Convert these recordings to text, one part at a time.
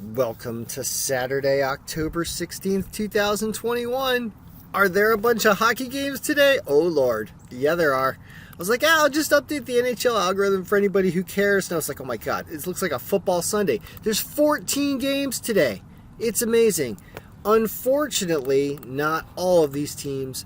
Welcome to Saturday, October 16th, 2021. Are there a bunch of hockey games today? Oh, Lord. Yeah, there are. I was like, I'll just update the NHL algorithm for anybody who cares. And I was like, oh my God, it looks like a football Sunday. There's 14 games today. It's amazing. Unfortunately, not all of these teams,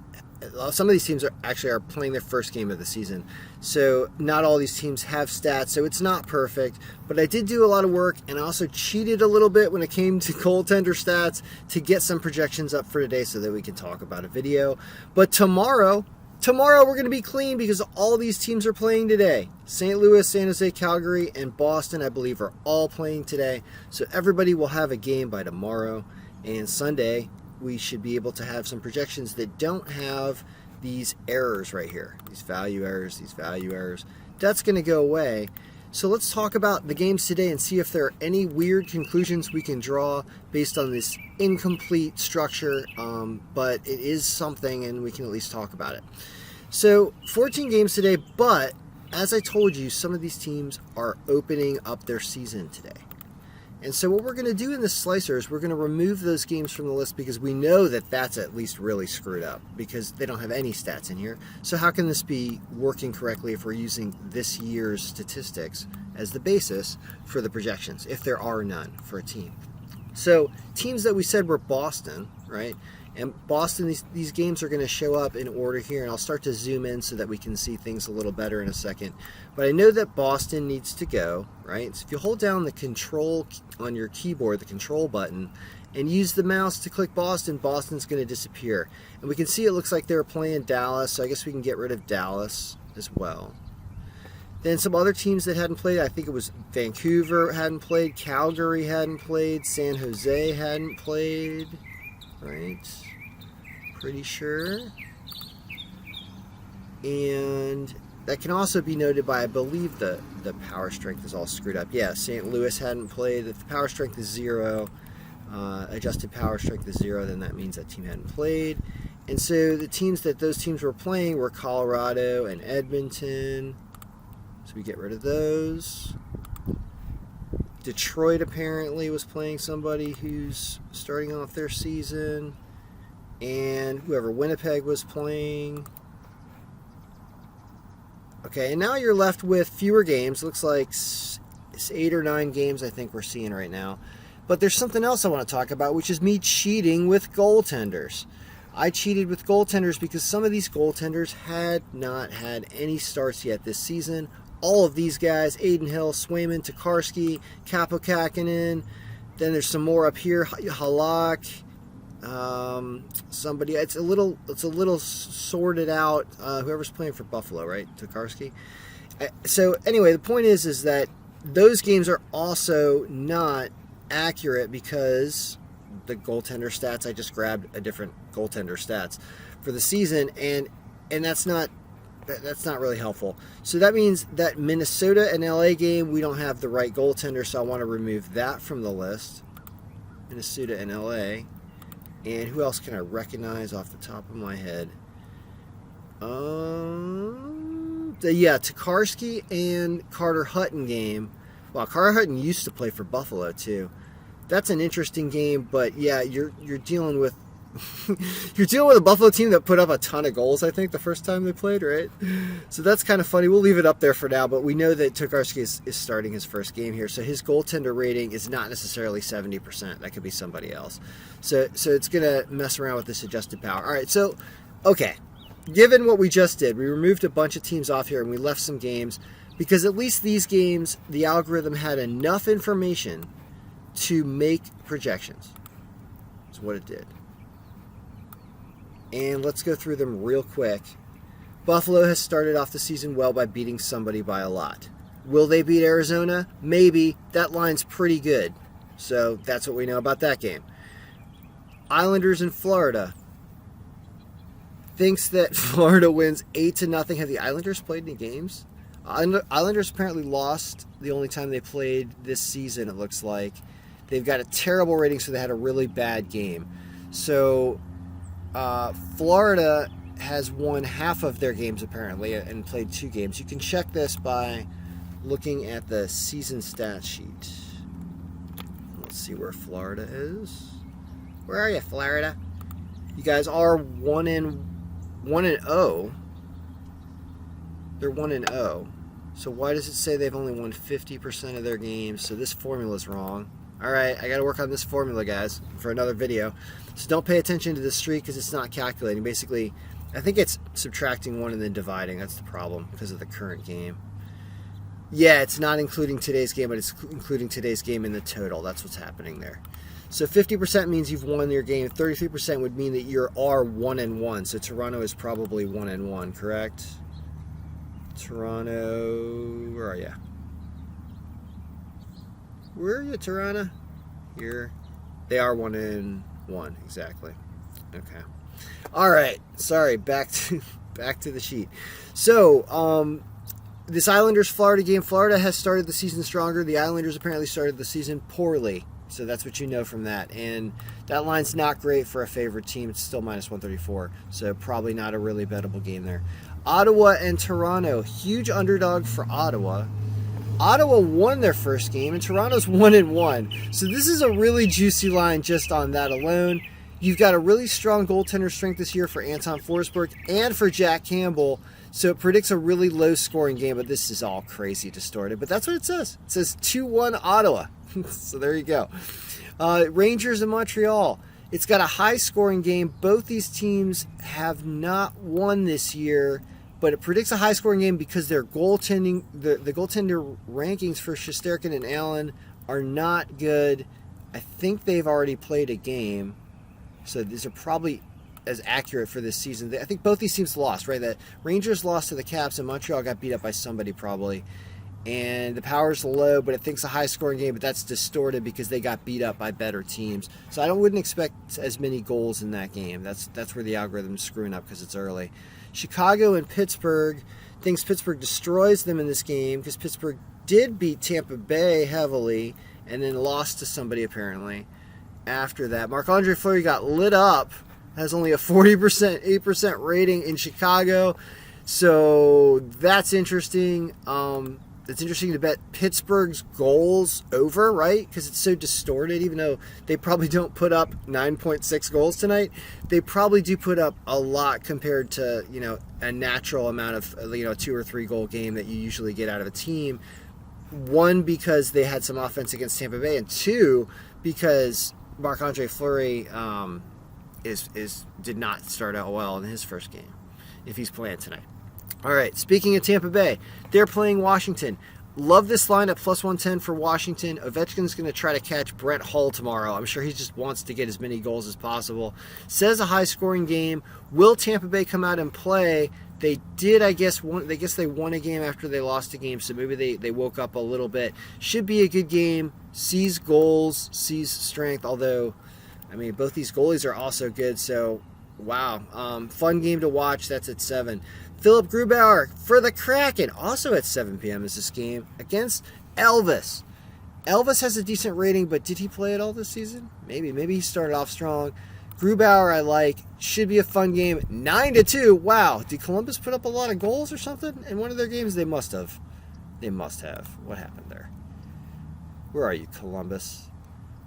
some of these teams are playing their first game of the season. So not all these teams have stats, so it's not perfect. But I did do a lot of work, and I also cheated a little bit when it came to goaltender stats to get some projections up for today so that we can talk about a video. But tomorrow we're going to be clean because all these teams are playing today. St. Louis, San Jose, Calgary, and Boston, I believe, are all playing today. So everybody will have a game by tomorrow. And Sunday, we should be able to have some projections that don't have these errors right here. These value errors. That's going to go away. So let's talk about the games today and see if there are any weird conclusions we can draw based on this incomplete structure. But it is something, and we can at least talk about it. So 14 games today, but as I told you, some of these teams are opening up their season today. And so what we're going to do in this slicer is we're going to remove those games from the list because we know that that's at least really screwed up because they don't have any stats in here. So how can this be working correctly if we're using this year's statistics as the basis for the projections, if there are none for a team? So teams that we said were Boston, right? And Boston, these games are going to show up in order here, and I'll start to zoom in so that we can see things a little better in a second. But I know that Boston needs to go, right? So if you hold down the control on your keyboard, the control button, and use the mouse to click Boston, Boston's going to disappear. And we can see it looks like they were playing Dallas, so I guess we can get rid of Dallas as well. Then some other teams that hadn't played, I think it was Vancouver hadn't played, Calgary hadn't played, San Jose hadn't played, right? Pretty sure. And that can also be noted by, I believe, the power strength is all screwed up. Yeah, St. Louis hadn't played. If the power strength is 0, adjusted power strength is 0, then that means that team hadn't played. And so the teams that those teams were playing were Colorado and Edmonton. So we get rid of those. Detroit apparently was playing somebody who's starting off their season. And whoever Winnipeg was playing. Okay, and now you're left with fewer games. Looks like it's 8 or 9 games I think we're seeing right now. But there's something else I want to talk about, which is me cheating with goaltenders. I cheated with goaltenders because some of these goaltenders had not had any starts yet this season. All of these guys, Aiden Hill, Swayman, Tokarski, Kapokakinen. Then there's some more up here, Halak. Somebody, it's a little sorted out. Whoever's playing for Buffalo, right? Tokarski. So anyway, the point is that those games are also not accurate because the goaltender stats, I just grabbed a different goaltender stats for the season, and that's not really helpful. So that means that Minnesota and LA game, we don't have the right goaltender, so I want to remove that from the list. Minnesota and LA. And who else can I recognize off the top of my head? Tokarski and Carter Hutton game. Wow, Carter Hutton used to play for Buffalo too. That's an interesting game, but yeah, you're dealing with you're dealing with a Buffalo team that put up a ton of goals, I think, the first time they played, right? So that's kind of funny. We'll leave it up there for now, but we know that Tokarski is starting his first game here, so his goaltender rating is not necessarily 70%. That could be somebody else. So it's going to mess around with this adjusted power. All right, so, okay. Given what we just did, we removed a bunch of teams off here, and we left some games, because at least these games, the algorithm had enough information to make projections. That's what it did. And let's go through them real quick. Buffalo has started off the season well by beating somebody by a lot. Will they beat Arizona? Maybe. That line's pretty good. So that's what we know about that game. Islanders in Florida. Thinks that Florida wins 8-0. Have the Islanders played any games? Islanders apparently lost the only time they played this season, it looks like. They've got a terrible rating, so they had a really bad game. So Florida has won half of their games apparently and played 2 games. You can check this by looking at the season stat sheet. Let's see where Florida is. Where are you, Florida? You guys are 1-0. They're 1-0. So why does it say they've only won 50% of their games? So this formula's wrong. All right, I got to work on this formula, guys, for another video. So don't pay attention to the streak because it's not calculating. Basically, I think it's subtracting 1 and then dividing. That's the problem because of the current game. Yeah, it's not including today's game, but it's including today's game in the total. That's what's happening there. So 50% means you've won your game. 33% would mean that you are 1-1. So Toronto is probably 1-1, correct? Toronto, where are you? Where are you, Toronto? Here. They are 1-1, exactly. Okay. All right. Sorry. Back to the sheet. So, this Islanders-Florida game. Florida has started the season stronger. The Islanders apparently started the season poorly. So that's what you know from that. And that line's not great for a favorite team. It's still minus 134. So probably not a really bettable game there. Ottawa and Toronto. Huge underdog for Ottawa. Ottawa won their first game, and Toronto's 1-1. So this is a really juicy line just on that alone. You've got a really strong goaltender strength this year for Anton Forsberg and for Jack Campbell. So it predicts a really low-scoring game, but this is all crazy distorted. But that's what it says. It says 2-1 Ottawa. So there you go. Rangers and Montreal. It's got a high-scoring game. Both these teams have not won this year, but it predicts a high-scoring game because their goaltending, the goaltender rankings for Shesterkin and Allen are not good. I think they've already played a game, so these are probably as accurate for this season. I think both these teams lost, right? The Rangers lost to the Caps, and Montreal got beat up by somebody probably. And the power's low, but it thinks a high-scoring game, but that's distorted because they got beat up by better teams. So I wouldn't expect as many goals in that game. That's where the algorithm's screwing up because it's early. Chicago and Pittsburgh thinks Pittsburgh destroys them in this game because Pittsburgh did beat Tampa Bay heavily and then lost to somebody apparently after that. Marc-Andre Fleury got lit up, has only a 8% rating in Chicago. So that's interesting. It's interesting to bet Pittsburgh's goals over, right? Because it's so distorted, even though they probably don't put up 9.6 goals tonight. They probably do put up a lot compared to, a natural amount of, 2 or 3 goal game that you usually get out of a team. 1, because they had some offense against Tampa Bay, and 2, because Marc-Andre Fleury did not start out well in his first game, if he's playing tonight. All right, speaking of Tampa Bay, they're playing Washington. Love this line at plus 110 for Washington. Ovechkin's going to try to catch Brett Hull tomorrow. I'm sure he just wants to get as many goals as possible. Says a high-scoring game. Will Tampa Bay come out and play? They did, I guess they won a game after they lost a game, so maybe they woke up a little bit. Should be a good game. Sees goals, sees strength, although, both these goalies are also good, so wow. Fun game to watch. That's at 7. Philip Grubauer for the Kraken, also at 7 p.m. is this game, against Elvis. Elvis has a decent rating, but did he play at all this season? Maybe he started off strong. Grubauer I like. Should be a fun game. 9-2. Wow. Did Columbus put up a lot of goals or something in one of their games? They must have. What happened there? Where are you, Columbus?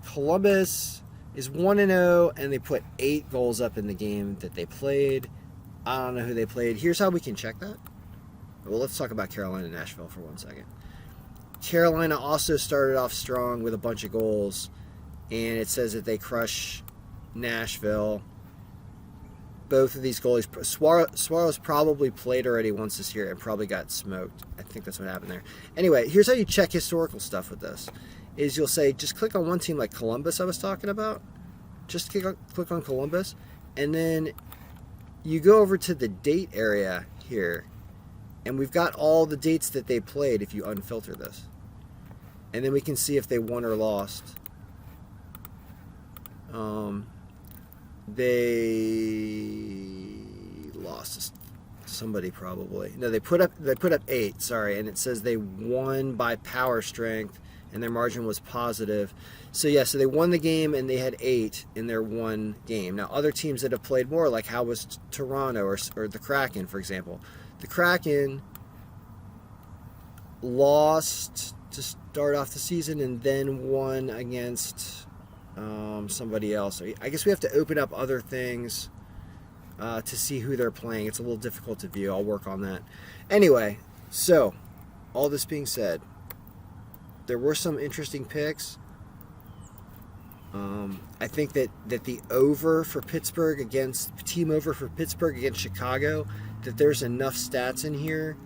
Columbus is 1-0, and they put 8 goals up in the game that they played. I don't know who they played. Here's how we can check that. Well, let's talk about Carolina and Nashville for 1 second. Carolina also started off strong with a bunch of goals, and it says that they crush Nashville. Both of these goalies, Suarez probably played already once this year and probably got smoked. I think that's what happened there. Anyway, here's how you check historical stuff with this. Is you'll say, just click on one team like Columbus I was talking about. Just click on Columbus, and then you go over to the date area here, and we've got all the dates that they played if you unfilter this. And then we can see if they won or lost. They lost to somebody probably. No, they put up 8, sorry, and it says they won by power strength and their margin was positive. So so they won the game and they had 8 in their one game. Now other teams that have played more, like how was Toronto or the Kraken, for example. The Kraken lost to start off the season and then won against somebody else. I guess we have to open up other things to see who they're playing. It's a little difficult to view. I'll work on that. Anyway, so all this being said, there were some interesting picks. I think that the over for Pittsburgh team over for Pittsburgh against Chicago, that there's enough stats in here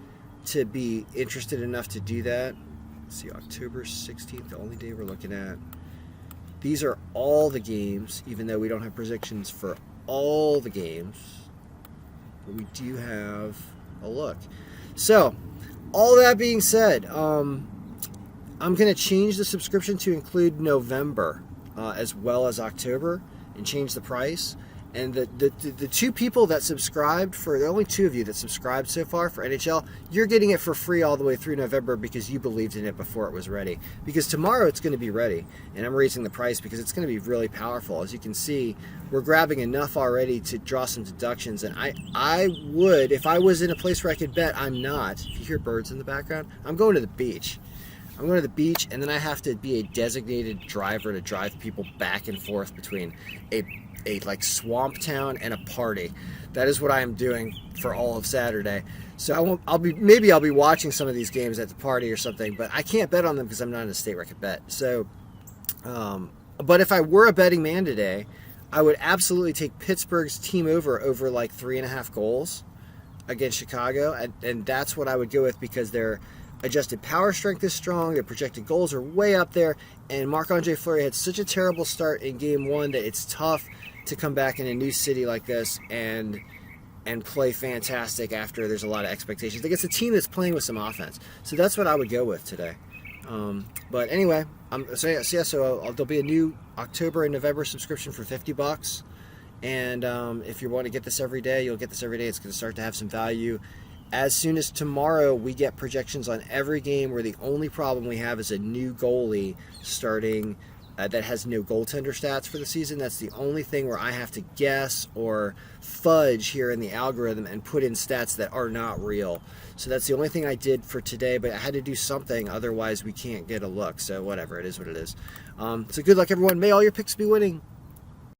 to be interested enough to do that. Let's see, October 16th, the only day we're looking at. These are all the games, even though we don't have predictions for all the games. But we do have a look. So, all that being said, I'm going to change the subscription to include November as well as October and change the price. And the two people that subscribed, the only two of you that subscribed so far for NHL, you're getting it for free all the way through November because you believed in it before it was ready. Because tomorrow it's going to be ready, and I'm raising the price because it's going to be really powerful. As you can see, we're grabbing enough already to draw some deductions, and I would, if I was in a place where I could bet, I'm not. If you hear birds in the background, I'm going to the beach. I'm going to the beach, and then I have to be a designated driver to drive people back and forth between a like swamp town and a party. That is what I am doing for all of Saturday. So I'll be watching some of these games at the party or something, but I can't bet on them because I'm not in a state where I could bet. So, but if I were a betting man today, I would absolutely take Pittsburgh's team over like 3.5 goals against Chicago, and that's what I would go with because their adjusted power strength is strong, their projected goals are way up there, and Marc-Andre Fleury had such a terrible start in Game 1 that it's tough to come back in a new city like this and play fantastic after there's a lot of expectations. Like, it's a team that's playing with some offense. So that's what I would go with today. But anyway, so there'll be a new October and November subscription for $50. And if you want to get this every day, you'll get this every day. It's going to start to have some value. As soon as tomorrow, we get projections on every game where the only problem we have is a new goalie starting that has no goaltender stats for the season. That's the only thing where I have to guess or fudge here in the algorithm and put in stats that are not real. So that's the only thing I did for today, but I had to do something, otherwise we can't get a look. So whatever, it is what it is. So good luck, everyone. May all your picks be winning.